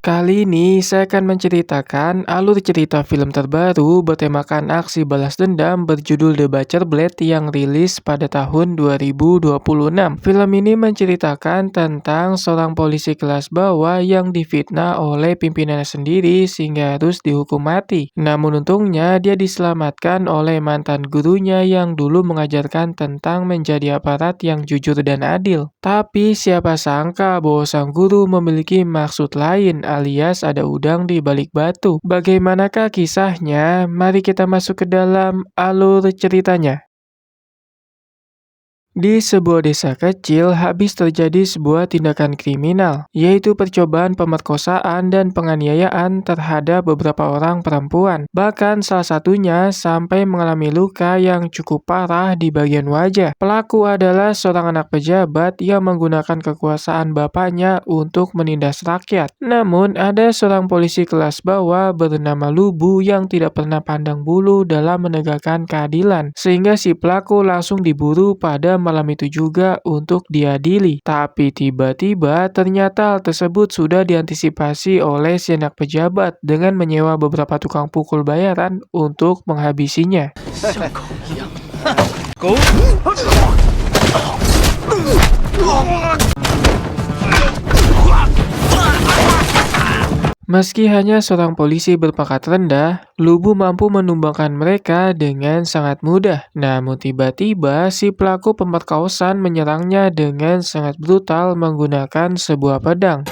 Kali ini saya akan menceritakan alur cerita film terbaru bertemakan aksi balas dendam berjudul The Butcher Blade yang rilis pada tahun 2026. Film ini menceritakan tentang seorang polisi kelas bawah yang difitnah oleh pimpinannya sendiri sehingga harus dihukum mati. Namun untungnya dia diselamatkan oleh mantan gurunya yang dulu mengajarkan tentang menjadi aparat yang jujur dan adil. Tapi siapa sangka bahwa sang guru memiliki maksud lain alias ada udang di balik batu. Bagaimanakah kisahnya? Mari kita masuk ke dalam alur ceritanya. Di sebuah desa kecil habis terjadi sebuah tindakan kriminal, yaitu percobaan pemerkosaan dan penganiayaan terhadap beberapa orang perempuan. Bahkan salah satunya sampai mengalami luka yang cukup parah di bagian wajah. Pelaku adalah seorang anak pejabat yang menggunakan kekuasaan bapaknya untuk menindas rakyat. Namun ada seorang polisi kelas bawah bernama Lubu yang tidak pernah pandang bulu dalam menegakkan keadilan, sehingga si pelaku langsung diburu pada malam itu juga untuk diadili. Tapi tiba-tiba ternyata hal tersebut sudah diantisipasi oleh si anak pejabat dengan menyewa beberapa tukang pukul bayaran untuk menghabisinya. Meski hanya seorang polisi berpangkat rendah, Lubu mampu menumbangkan mereka dengan sangat mudah. Namun tiba-tiba si pelaku pemerkosaan menyerangnya dengan sangat brutal menggunakan sebuah pedang.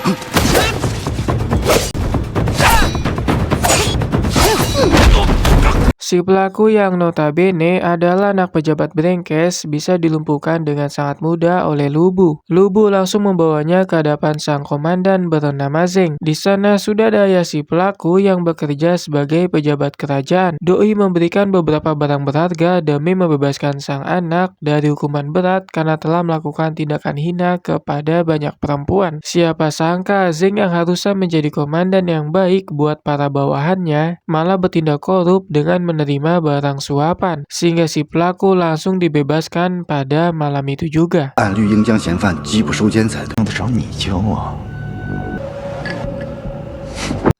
Si pelaku yang notabene adalah anak pejabat Brengkes bisa dilumpuhkan dengan sangat mudah oleh Lubu. Lubu langsung membawanya ke hadapan sang komandan bernama Zeng. Di sana sudah ada ayah si pelaku yang bekerja sebagai pejabat kerajaan. Doi memberikan beberapa barang berharga demi membebaskan sang anak dari hukuman berat karena telah melakukan tindakan hina kepada banyak perempuan. Siapa sangka Zeng yang harusnya menjadi komandan yang baik buat para bawahannya malah bertindak korup dengan menerima barang suapan, sehingga si pelaku langsung dibebaskan pada malam itu juga.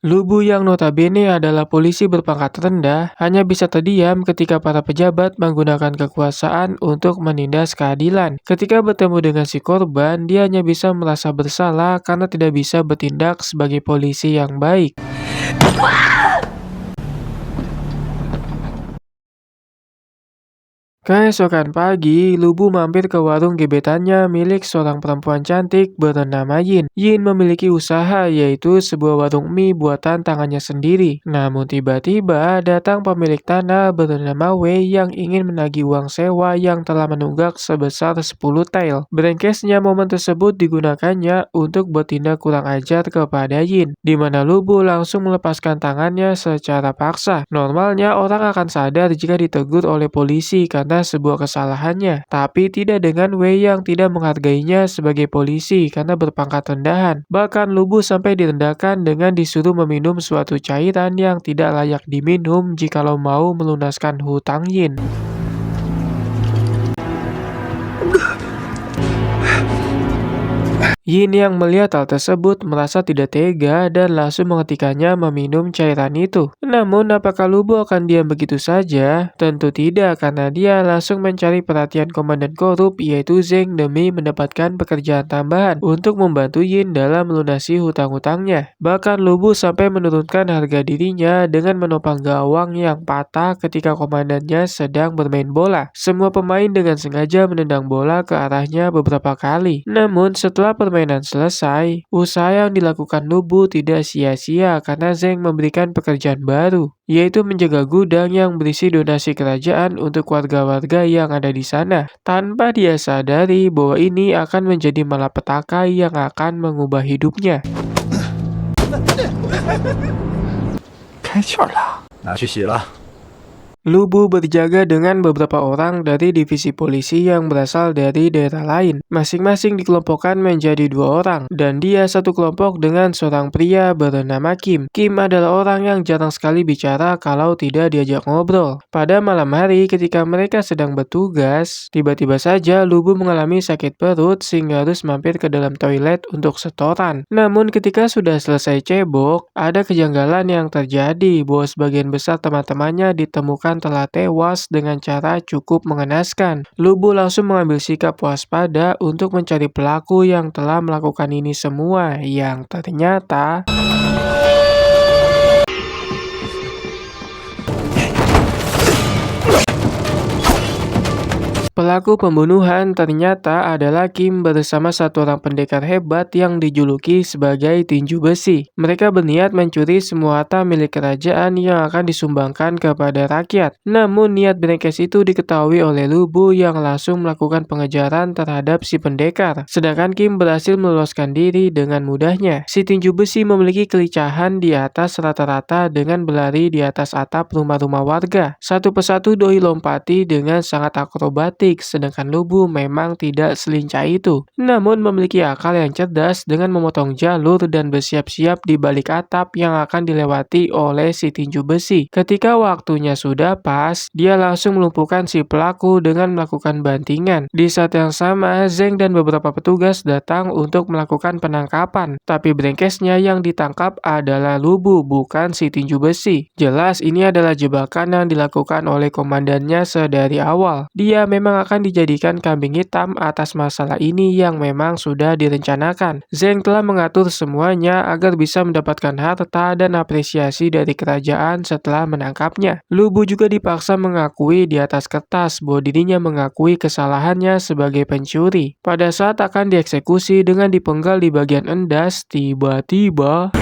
Lubu yang notabene adalah polisi berpangkat rendah hanya bisa terdiam ketika para pejabat menggunakan kekuasaan untuk menindas keadilan. Ketika bertemu dengan si korban, dia hanya bisa merasa bersalah karena tidak bisa bertindak sebagai polisi yang baik. Keesokan pagi, Lubu mampir ke warung gebetannya milik seorang perempuan cantik bernama Yin. Yin memiliki usaha yaitu sebuah warung mie buatan tangannya sendiri. Namun tiba-tiba datang pemilik tanah bernama Wei yang ingin menagih uang sewa yang telah menunggak sebesar 10 tael. Brengkesnya momen tersebut digunakannya untuk bertindak kurang ajar kepada Yin, di mana Lubu langsung melepaskan tangannya secara paksa. Normalnya orang akan sadar jika ditegur oleh polisi karena sebuah kesalahannya, tapi tidak dengan Wei yang tidak menghargainya sebagai polisi karena berpangkat rendahan. Bahkan Lubu sampai direndahkan dengan disuruh meminum suatu cairan yang tidak layak diminum jikalau mau melunaskan hutang Yin. Yin yang melihat hal tersebut merasa tidak tega dan langsung menghentikannya meminum cairan itu. Namun apakah Lubu akan diam begitu saja? Tentu tidak, karena dia langsung mencari perhatian komandan korup yaitu Zeng demi mendapatkan pekerjaan tambahan untuk membantu Yin dalam melunasi hutang-hutangnya. Bahkan Lubu sampai menurunkan harga dirinya dengan menopang gawang yang patah ketika komandannya sedang bermain bola. Semua pemain dengan sengaja menendang bola ke arahnya beberapa kali. Namun setelah permainan selesai, usaha yang dilakukan Lubu tidak sia-sia karena Zeng memberikan pekerjaan baru, yaitu menjaga gudang yang berisi donasi kerajaan untuk warga-warga yang ada di sana, tanpa dia sadari bahwa ini akan menjadi malapetaka yang akan mengubah hidupnya. Lubu berjaga dengan beberapa orang dari divisi polisi yang berasal dari daerah lain. Masing-masing dikelompokkan menjadi 2 orang, dan dia satu kelompok dengan seorang pria bernama Kim. Kim adalah orang yang jarang sekali bicara kalau tidak diajak ngobrol. Pada malam hari ketika mereka sedang bertugas, tiba-tiba saja Lubu mengalami sakit perut sehingga harus mampir ke dalam toilet untuk setoran. Namun ketika sudah selesai cebok, ada kejanggalan yang terjadi bahwa sebagian besar teman-temannya ditemukan telah tewas dengan cara cukup mengenaskan. Lubu langsung mengambil sikap waspada untuk mencari pelaku yang telah melakukan ini semua, yang ternyata pelaku pembunuhan ternyata adalah Kim bersama satu orang pendekar hebat yang dijuluki sebagai tinju besi. Mereka berniat mencuri semua harta milik kerajaan yang akan disumbangkan kepada rakyat. Namun niat brengsek itu diketahui oleh Lubu yang langsung melakukan pengejaran terhadap si pendekar. Sedangkan Kim berhasil meloloskan diri dengan mudahnya. Si tinju besi memiliki kelicahan di atas rata-rata dengan berlari di atas atap rumah-rumah warga. Satu persatu doi lompati dengan sangat akrobatik. Sedangkan Lubu memang tidak selincah itu, namun memiliki akal yang cerdas dengan memotong jalur dan bersiap-siap di balik atap yang akan dilewati oleh si tinju besi. Ketika waktunya sudah pas, dia langsung melumpuhkan si pelaku dengan melakukan bantingan. Di saat yang sama, Zeng dan beberapa petugas datang untuk melakukan penangkapan, tapi brengkesnya yang ditangkap adalah Lubu, bukan si tinju besi. Jelas ini adalah jebakan yang dilakukan oleh komandannya sedari awal. Dia memang akan dijadikan kambing hitam atas masalah ini yang memang sudah direncanakan. Zeng telah mengatur semuanya agar bisa mendapatkan harta dan apresiasi dari kerajaan setelah menangkapnya. Lubu juga dipaksa mengakui di atas kertas bahwa dirinya mengakui kesalahannya sebagai pencuri. Pada saat akan dieksekusi dengan dipenggal di bagian endas, tiba-tiba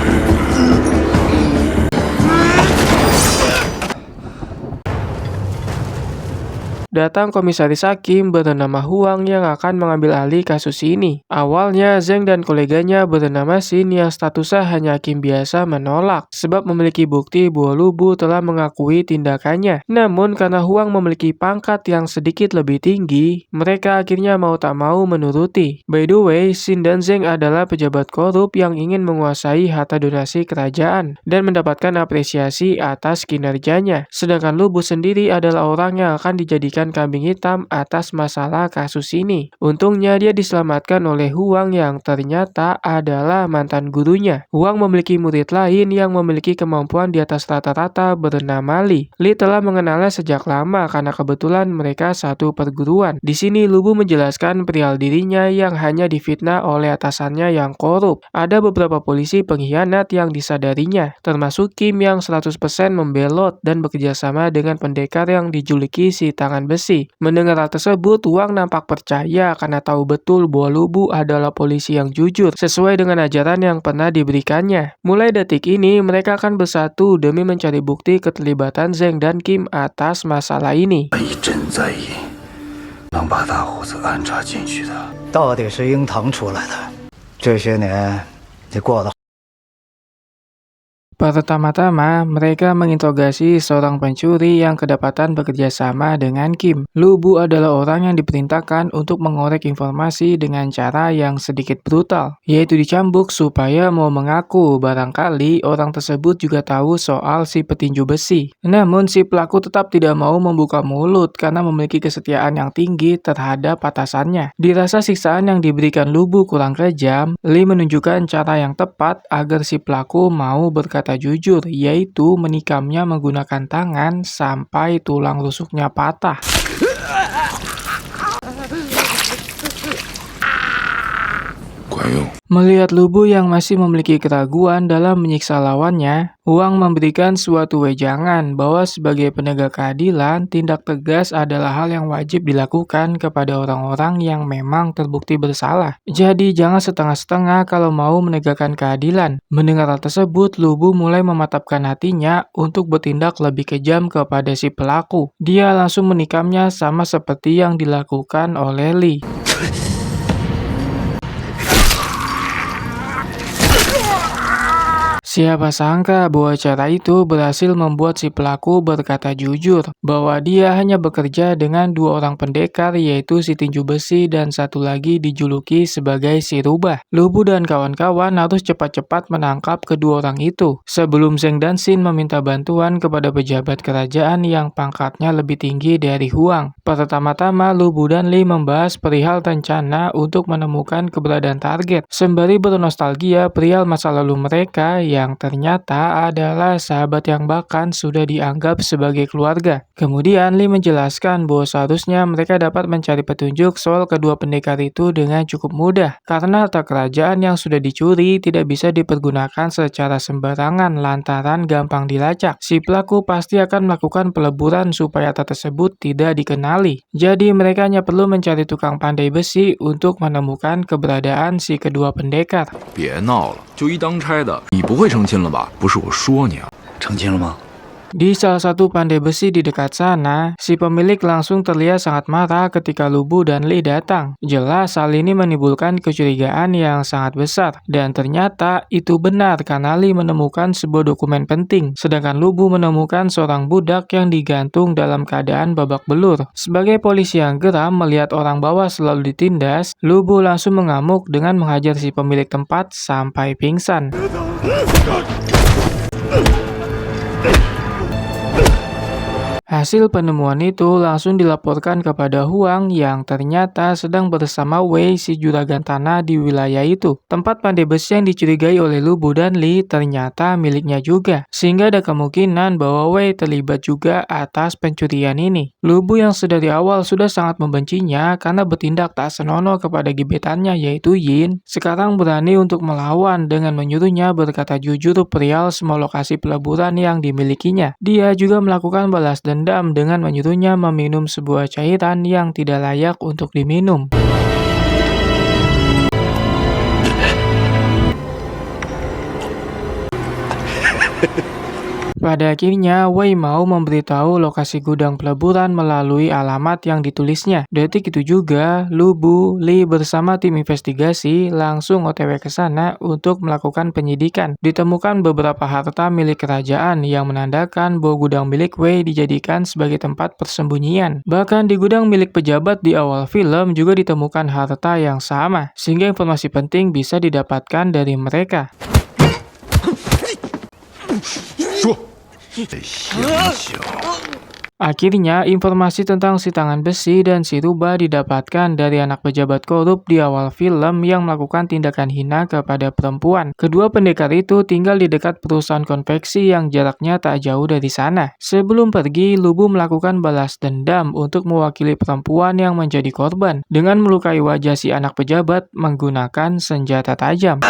datang komisaris hakim bernama Huang yang akan mengambil alih kasus ini. Awalnya Zeng dan koleganya bernama Xin yang statusnya hanya hakim biasa menolak sebab memiliki bukti bahwa Lubu telah mengakui tindakannya. Namun karena Huang memiliki pangkat yang sedikit lebih tinggi, mereka akhirnya mau tak mau menuruti. By the way, Xin dan Zeng adalah pejabat korup yang ingin menguasai harta donasi kerajaan dan mendapatkan apresiasi atas kinerjanya. Sedangkan Lubu sendiri adalah orang yang akan dijadikan kambing hitam atas masalah kasus ini. Untungnya dia diselamatkan oleh Huang yang ternyata adalah mantan gurunya. Huang memiliki murid lain yang memiliki kemampuan di atas rata-rata bernama Li. Li telah mengenalnya sejak lama karena kebetulan mereka satu perguruan. Di sini Lubu menjelaskan perihal dirinya yang hanya difitnah oleh atasannya yang korup. Ada beberapa polisi pengkhianat yang disadarinya, termasuk Kim yang 100% membelot dan bekerjasama dengan pendekar yang dijuluki si tangan besi. Mendengar hal tersebut, Huang nampak percaya karena tahu betul bahwa Lubu adalah polisi yang jujur, sesuai dengan ajaran yang pernah diberikannya. Mulai detik ini, mereka akan bersatu demi mencari bukti keterlibatan Zeng dan Kim atas masalah ini. 能把大胡子安插进去的，到底是鹰堂出来的。这些年，你过得 Pertama-tama, mereka menginterogasi seorang pencuri yang kedapatan bekerja sama dengan Kim. Lubu adalah orang yang diperintahkan untuk mengorek informasi dengan cara yang sedikit brutal, yaitu dicambuk supaya mau mengaku. Barangkali orang tersebut juga tahu soal si petinju besi. Namun si pelaku tetap tidak mau membuka mulut karena memiliki kesetiaan yang tinggi terhadap atasannya. Dirasa siksaan yang diberikan Lubu kurang kejam, Li menunjukkan cara yang tepat agar si pelaku mau berkata jujur, yaitu menikamnya menggunakan tangan sampai tulang rusuknya patah. Melihat Lubu yang masih memiliki keraguan dalam menyiksa lawannya, Huang memberikan suatu wejangan bahwa sebagai penegak keadilan, tindak tegas adalah hal yang wajib dilakukan kepada orang-orang yang memang terbukti bersalah. Jadi jangan setengah-setengah kalau mau menegakkan keadilan. Mendengar hal tersebut, Lubu mulai mematapkan hatinya untuk bertindak lebih kejam kepada si pelaku. Dia langsung menikamnya sama seperti yang dilakukan oleh Li. Siapa sangka bahwa cara itu berhasil membuat si pelaku berkata jujur bahwa dia hanya bekerja dengan dua orang pendekar, yaitu si tinju besi dan satu lagi dijuluki sebagai si rubah. Lubu dan kawan-kawan harus cepat-cepat menangkap kedua orang itu sebelum Zheng dan Xin meminta bantuan kepada pejabat kerajaan yang pangkatnya lebih tinggi dari Huang. Pertama-tama Lubu dan Li membahas perihal rencana untuk menemukan keberadaan target sembari bernostalgia perihal masa lalu mereka yang ternyata adalah sahabat yang bahkan sudah dianggap sebagai keluarga. Kemudian Lee menjelaskan bahwa seharusnya mereka dapat mencari petunjuk soal kedua pendekar itu dengan cukup mudah, karena harta kerajaan yang sudah dicuri tidak bisa dipergunakan secara sembarangan lantaran gampang dilacak. Si pelaku pasti akan melakukan peleburan supaya harta tersebut tidak dikenali. Jadi mereka hanya perlu mencari tukang pandai besi untuk menemukan keberadaan si kedua pendekar. 别闹了，就一当差的，你不会成亲了吧？不是我说你啊。成亲了吗？ Di salah satu pandai besi di dekat sana, si pemilik langsung terlihat sangat marah ketika Lubu dan Li datang. Jelas hal ini menimbulkan kecurigaan yang sangat besar. Dan ternyata itu benar karena Li menemukan sebuah dokumen penting. Sedangkan Lubu menemukan seorang budak yang digantung dalam keadaan babak belur. Sebagai polisi yang geram melihat orang bawah selalu ditindas, Lubu langsung mengamuk dengan menghajar si pemilik tempat sampai pingsan. Hasil penemuan itu langsung dilaporkan kepada Huang yang ternyata sedang bersama Wei si juragan tanah di wilayah itu. Tempat pandai besi yang dicurigai oleh Lubu dan Li ternyata miliknya juga, sehingga ada kemungkinan bahwa Wei terlibat juga atas pencurian ini. Lubu yang sedari awal sudah sangat membencinya karena bertindak tak senonoh kepada gebetannya yaitu Yin, sekarang berani untuk melawan dengan menyuruhnya berkata jujur perihal semua lokasi peleburan yang dimilikinya. Dia juga melakukan balas dendam dengan menyuruhnya meminum sebuah cairan yang tidak layak untuk diminum. Pada akhirnya, Wei mau memberitahu lokasi gudang peleburan melalui alamat yang ditulisnya. Detik itu juga, Lubu, Li bersama tim investigasi langsung OTW ke sana untuk melakukan penyidikan. Ditemukan beberapa harta milik kerajaan yang menandakan bahwa gudang milik Wei dijadikan sebagai tempat persembunyian. Bahkan di gudang milik pejabat di awal film juga ditemukan harta yang sama, sehingga informasi penting bisa didapatkan dari mereka. Akhirnya, informasi tentang si tangan besi dan si rubah didapatkan dari anak pejabat korup di awal film yang melakukan tindakan hina kepada perempuan. Kedua pendekar itu tinggal di dekat perusahaan konveksi yang jaraknya tak jauh dari sana. Sebelum pergi, Lubu melakukan balas dendam untuk mewakili perempuan yang menjadi korban dengan melukai wajah si anak pejabat menggunakan senjata tajam.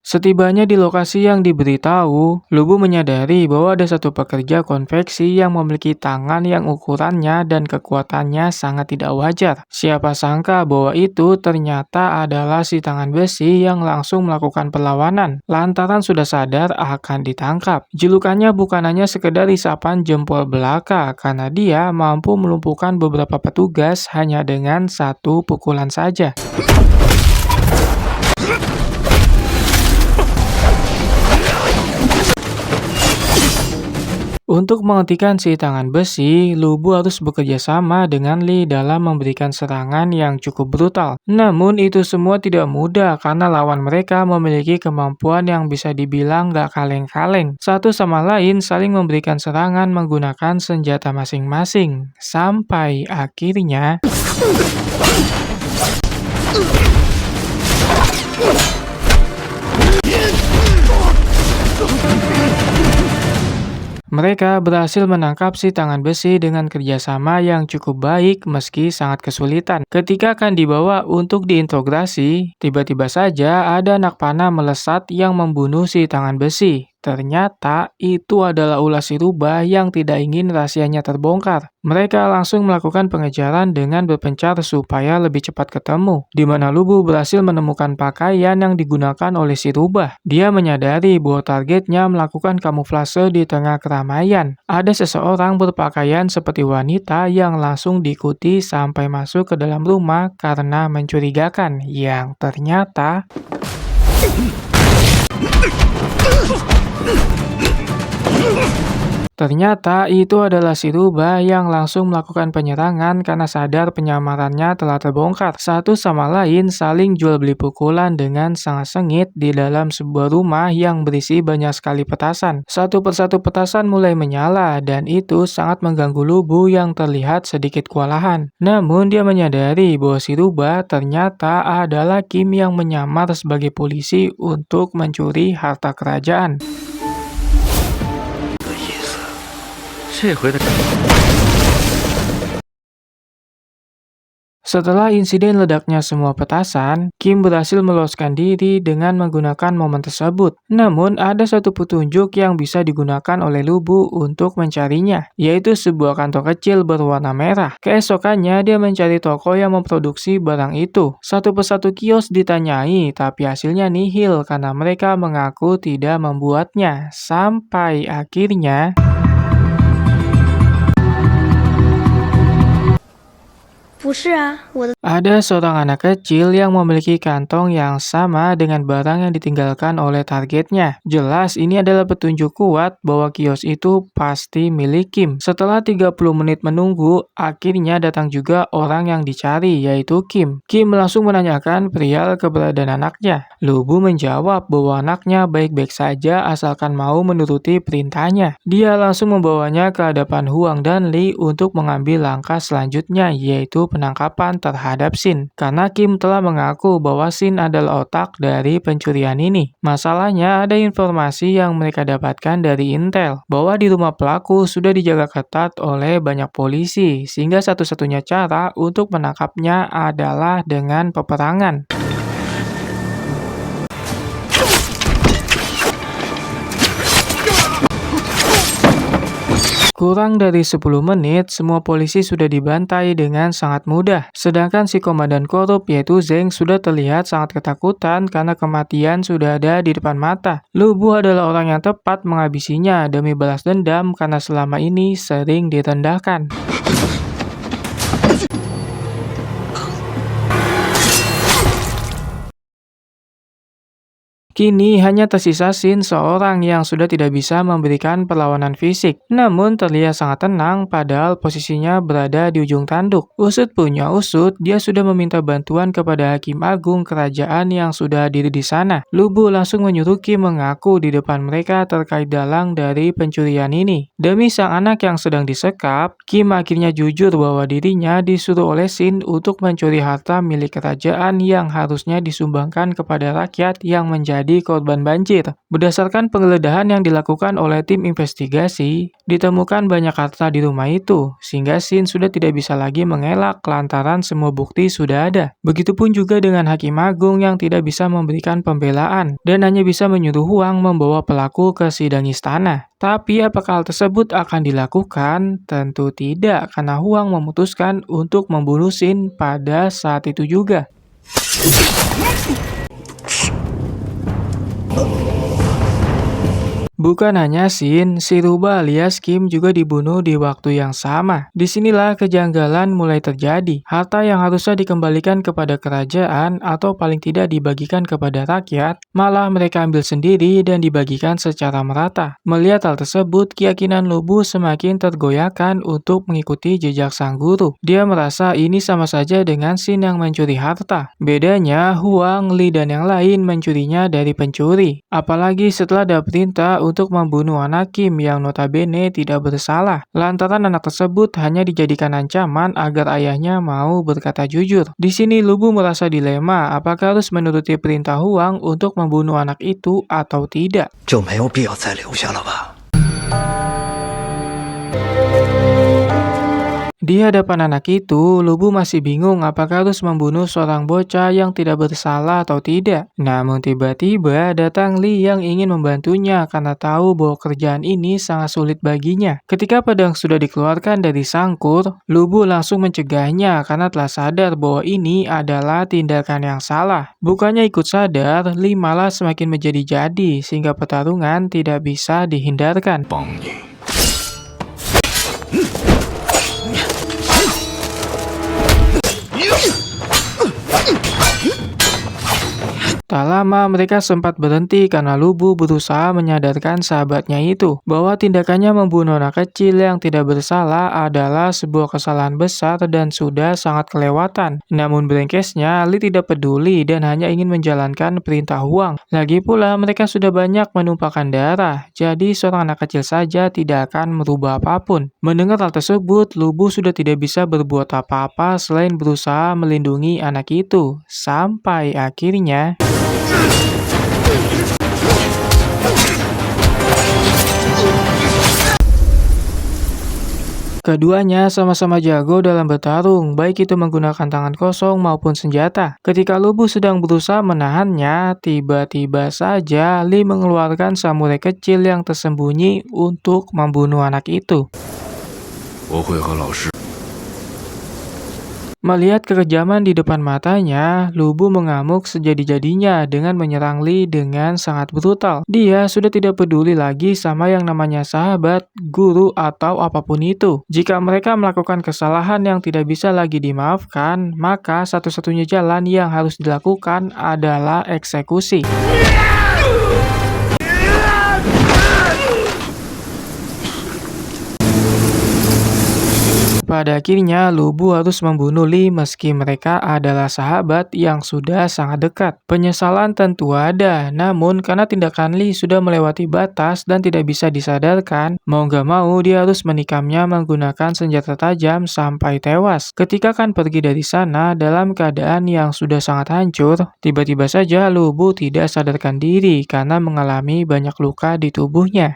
Setibanya di lokasi yang diberitahu, Lubu menyadari bahwa ada satu pekerja konveksi yang memiliki tangan yang ukurannya dan kekuatannya sangat tidak wajar. Siapa sangka bahwa itu ternyata adalah si tangan besi yang langsung melakukan perlawanan, lantaran sudah sadar akan ditangkap. Julukannya bukan hanya sekedar isapan jempol belaka, karena dia mampu melumpuhkan beberapa petugas hanya dengan satu pukulan saja. Untuk menghentikan si tangan besi, Lubu harus bekerja sama dengan Li dalam memberikan serangan yang cukup brutal. Namun itu semua tidak mudah karena lawan mereka memiliki kemampuan yang bisa dibilang gak kaleng-kaleng. Satu sama lain saling memberikan serangan menggunakan senjata masing-masing. Sampai akhirnya... Mereka berhasil menangkap si tangan besi dengan kerjasama yang cukup baik meski sangat kesulitan. Ketika akan dibawa untuk diintegrasi, tiba-tiba saja ada anak panah melesat yang membunuh si tangan besi. Ternyata itu adalah ulah si rubah yang tidak ingin rahasianya terbongkar. Mereka langsung melakukan pengejaran dengan berpencar supaya lebih cepat ketemu, di mana Lubu berhasil menemukan pakaian yang digunakan oleh si rubah. Dia menyadari bahwa targetnya melakukan kamuflase di tengah keramaian. Ada seseorang berpakaian seperti wanita yang langsung diikuti sampai masuk ke dalam rumah karena mencurigakan, yang ternyata itu adalah si rubah yang langsung melakukan penyerangan karena sadar penyamarannya telah terbongkar. Satu sama lain saling jual beli pukulan dengan sangat sengit di dalam sebuah rumah yang berisi banyak sekali petasan. Satu persatu petasan mulai menyala dan itu sangat mengganggu Lubu yang terlihat sedikit kewalahan. Namun dia menyadari bahwa si rubah ternyata adalah Kim yang menyamar sebagai polisi untuk mencuri harta kerajaan. 这回的 Setelah insiden ledaknya semua petasan, Kim berhasil meloloskan diri dengan menggunakan momen tersebut. Namun, ada satu petunjuk yang bisa digunakan oleh Lubu untuk mencarinya, yaitu sebuah kantong kecil berwarna merah. Keesokannya, dia mencari toko yang memproduksi barang itu. Satu persatu kios ditanyai, tapi hasilnya nihil karena mereka mengaku tidak membuatnya. Sampai akhirnya... Ada seorang anak kecil yang memiliki kantong yang sama dengan barang yang ditinggalkan oleh targetnya. Jelas ini adalah petunjuk kuat bahwa kios itu pasti milik Kim. Setelah 30 menit menunggu, akhirnya datang juga orang yang dicari, yaitu Kim. Kim langsung menanyakan perihal keberadaan anaknya. Lubu menjawab bahwa anaknya baik-baik saja asalkan mau menuruti perintahnya. Dia langsung membawanya ke hadapan Huang dan Lee untuk mengambil langkah selanjutnya, yaitu penangkapan terhadap Shin. Karena Kim telah mengaku bahwa Shin adalah otak dari pencurian ini. Masalahnya ada informasi yang mereka dapatkan dari intel bahwa di rumah pelaku sudah dijaga ketat oleh banyak polisi, sehingga satu-satunya cara untuk menangkapnya adalah dengan peperangan. Kurang dari 10 menit, semua polisi sudah dibantai dengan sangat mudah. Sedangkan si komandan korup yaitu Zeng sudah terlihat sangat ketakutan karena kematian sudah ada di depan mata. Lubu adalah orang yang tepat menghabisinya demi balas dendam karena selama ini sering direndahkan. Kini hanya tersisa Shin seorang yang sudah tidak bisa memberikan perlawanan fisik. Namun terlihat sangat tenang padahal posisinya berada di ujung tanduk. Usut punya usut, dia sudah meminta bantuan kepada Hakim Agung kerajaan yang sudah hadir di sana. Lubu langsung menyuruh Kim mengaku di depan mereka terkait dalang dari pencurian ini. Demi sang anak yang sedang disekap, Kim akhirnya jujur bahwa dirinya disuruh oleh Shin untuk mencuri harta milik kerajaan yang harusnya disumbangkan kepada rakyat yang menjadi korban banjir. Berdasarkan penggeledahan yang dilakukan oleh tim investigasi, ditemukan banyak harta di rumah itu, sehingga Shin sudah tidak bisa lagi mengelak lantaran semua bukti sudah ada. Begitupun juga dengan Hakim Agung yang tidak bisa memberikan pembelaan dan hanya bisa menyuruh Huang membawa pelaku ke sidang istana. Tapi apakah hal tersebut akan dilakukan? Tentu tidak, karena Huang memutuskan untuk membunuh Shin pada saat itu juga. Bukan hanya Shin, si rubah alias Kim juga dibunuh di waktu yang sama. Disinilah kejanggalan mulai terjadi. Harta yang harusnya dikembalikan kepada kerajaan atau paling tidak dibagikan kepada rakyat, malah mereka ambil sendiri dan dibagikan secara merata. Melihat hal tersebut, keyakinan Lubu semakin tergoyahkan untuk mengikuti jejak sang guru. Dia merasa ini sama saja dengan Shin yang mencuri harta. Bedanya, Huang, Li, dan yang lain mencurinya dari pencuri. Apalagi setelah ada perintah untuk membunuh anak Kim yang notabene tidak bersalah. Lantaran anak tersebut hanya dijadikan ancaman agar ayahnya mau berkata jujur. Di sini Lubu merasa dilema apakah harus menuruti perintah Huang untuk membunuh anak itu atau tidak. Di hadapan anak itu, Lubu masih bingung apakah harus membunuh seorang bocah yang tidak bersalah atau tidak. Namun tiba-tiba datang Li yang ingin membantunya karena tahu bahwa kerjaan ini sangat sulit baginya. Ketika pedang sudah dikeluarkan dari sangkur, Lubu langsung mencegahnya karena telah sadar bahwa ini adalah tindakan yang salah. Bukannya ikut sadar, Li malah semakin menjadi-jadi sehingga pertarungan tidak bisa dihindarkan. 帮你。 Tak lama mereka sempat berhenti karena Lubu berusaha menyadarkan sahabatnya itu bahwa tindakannya membunuh anak kecil yang tidak bersalah adalah sebuah kesalahan besar dan sudah sangat kelewatan. Namun brengkesnya, Li tidak peduli dan hanya ingin menjalankan perintah Huang. Lagi pula mereka sudah banyak menumpahkan darah, jadi seorang anak kecil saja tidak akan merubah apapun. Mendengar hal tersebut, Lubu sudah tidak bisa berbuat apa-apa selain berusaha melindungi anak itu. Sampai akhirnya keduanya sama-sama jago dalam bertarung, baik itu menggunakan tangan kosong maupun senjata. Ketika Lubu sedang berusaha menahannya, tiba-tiba saja Li mengeluarkan samurai kecil yang tersembunyi untuk membunuh anak itu. 我会和老师。 Melihat kekejaman di depan matanya, Lubu mengamuk sejadi-jadinya dengan menyerang Li dengan sangat brutal. Dia sudah tidak peduli lagi sama yang namanya sahabat, guru, atau apapun itu. Jika mereka melakukan kesalahan yang tidak bisa lagi dimaafkan, maka satu-satunya jalan yang harus dilakukan adalah eksekusi. Pada akhirnya, Lubu harus membunuh Li meski mereka adalah sahabat yang sudah sangat dekat. Penyesalan tentu ada, namun karena tindakan Li sudah melewati batas dan tidak bisa disadarkan, mau gak mau dia harus menikamnya menggunakan senjata tajam sampai tewas. Ketika akan pergi dari sana dalam keadaan yang sudah sangat hancur, tiba-tiba saja Lubu tidak sadarkan diri karena mengalami banyak luka di tubuhnya.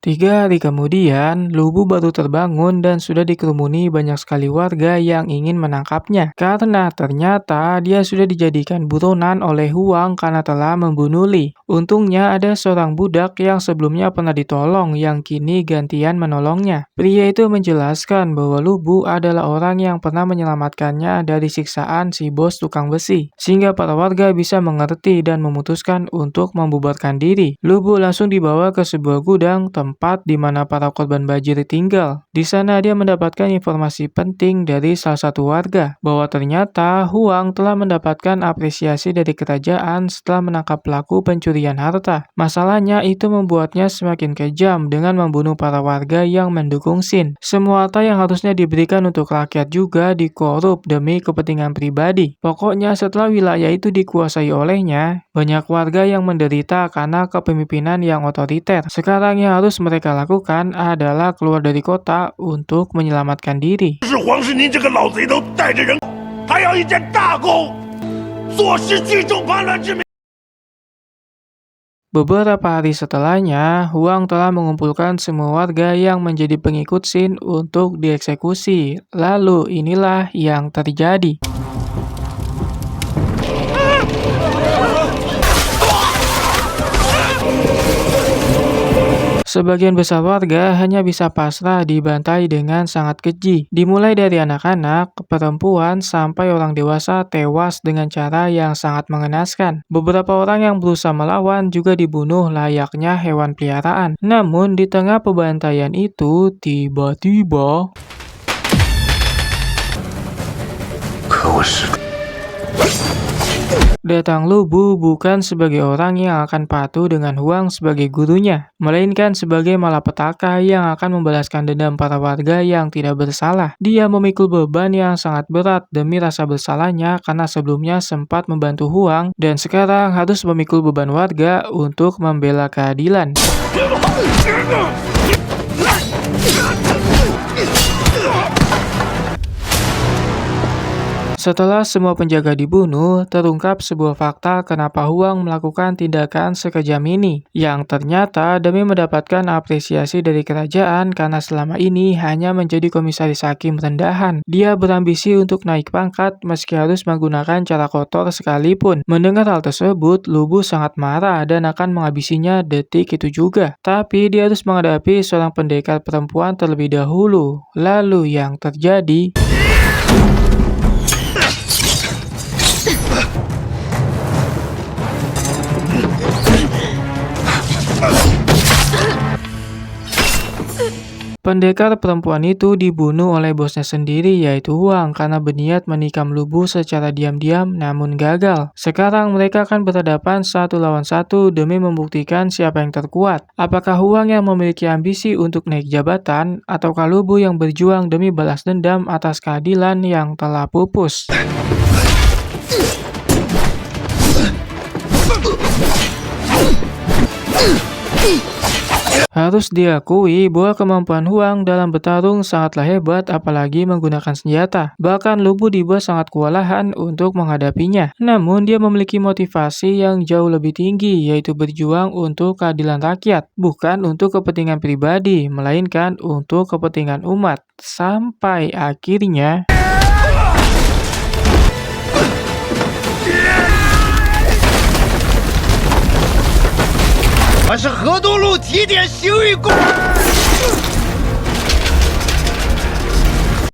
3 hari kemudian, Lubu baru terbangun dan sudah dikerumuni banyak sekali warga yang ingin menangkapnya. Karena ternyata dia sudah dijadikan buronan oleh Huang karena telah membunuh Li. Untungnya ada seorang budak yang sebelumnya pernah ditolong yang kini gantian menolongnya. Pria itu menjelaskan bahwa Lubu adalah orang yang pernah menyelamatkannya dari siksaan si bos tukang besi. Sehingga para warga bisa mengerti dan memutuskan untuk membubarkan diri. Lubu langsung dibawa ke sebuah gudang tempat di mana para korban banjir tinggal. Di sana dia mendapatkan informasi penting dari salah satu warga bahwa ternyata Huang telah mendapatkan apresiasi dari kerajaan setelah menangkap pelaku pencurian harta. Masalahnya itu membuatnya semakin kejam dengan membunuh para warga yang mendukung Xin. Semua harta yang harusnya diberikan untuk rakyat juga dikorup demi kepentingan pribadi. Pokoknya setelah wilayah itu dikuasai olehnya, banyak warga yang menderita karena kepemimpinan yang otoriter. Sekarang yang harus mereka lakukan adalah keluar dari kota untuk menyelamatkan diri. Beberapa hari setelahnya, Huang telah mengumpulkan semua warga yang menjadi pengikut Xin untuk dieksekusi. Lalu inilah yang terjadi. Sebagian besar warga hanya bisa pasrah dibantai dengan sangat keji. Dimulai dari anak-anak, perempuan, sampai orang dewasa tewas dengan cara yang sangat mengenaskan. Beberapa orang yang berusaha melawan juga dibunuh layaknya hewan peliharaan. Namun di tengah pembantaian itu, tiba-tiba datang Lubu bukan sebagai orang yang akan patuh dengan Huang sebagai gurunya, melainkan sebagai malapetaka yang akan membalaskan dendam para warga yang tidak bersalah. Dia memikul beban yang sangat berat demi rasa bersalahnya karena sebelumnya sempat membantu Huang dan sekarang harus memikul beban warga untuk membela keadilan. Setelah semua penjaga dibunuh, terungkap sebuah fakta kenapa Huang melakukan tindakan sekejam ini, yang ternyata demi mendapatkan apresiasi dari kerajaan karena selama ini hanya menjadi komisaris hakim rendahan. Dia berambisi untuk naik pangkat meski harus menggunakan cara kotor sekalipun. Mendengar hal tersebut, Lu Bu sangat marah dan akan menghabisinya detik itu juga. Tapi dia harus menghadapi seorang pendekar perempuan terlebih dahulu. Lalu yang terjadi... Pendekar perempuan itu dibunuh oleh bosnya sendiri yaitu Huang karena berniat menikam Lu Bu secara diam-diam namun gagal. Sekarang mereka akan berhadapan 1 lawan 1 demi membuktikan siapa yang terkuat. Apakah Huang yang memiliki ambisi untuk naik jabatan ataukah Lu Bu yang berjuang demi balas dendam atas keadilan yang telah pupus? Harus diakui bahwa kemampuan Huang dalam bertarung sangatlah hebat apalagi menggunakan senjata. Bahkan Lu Bu dibuat sangat kewalahan untuk menghadapinya. Namun dia memiliki motivasi yang jauh lebih tinggi yaitu berjuang untuk keadilan rakyat. Bukan untuk kepentingan pribadi, melainkan untuk kepentingan umat. Sampai akhirnya...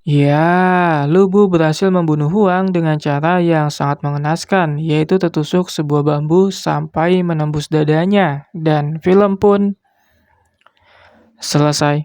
Ya, Lu Bu berhasil membunuh Huang dengan cara yang sangat mengenaskan, yaitu tertusuk sebuah bambu sampai menembus dadanya. Dan film pun selesai.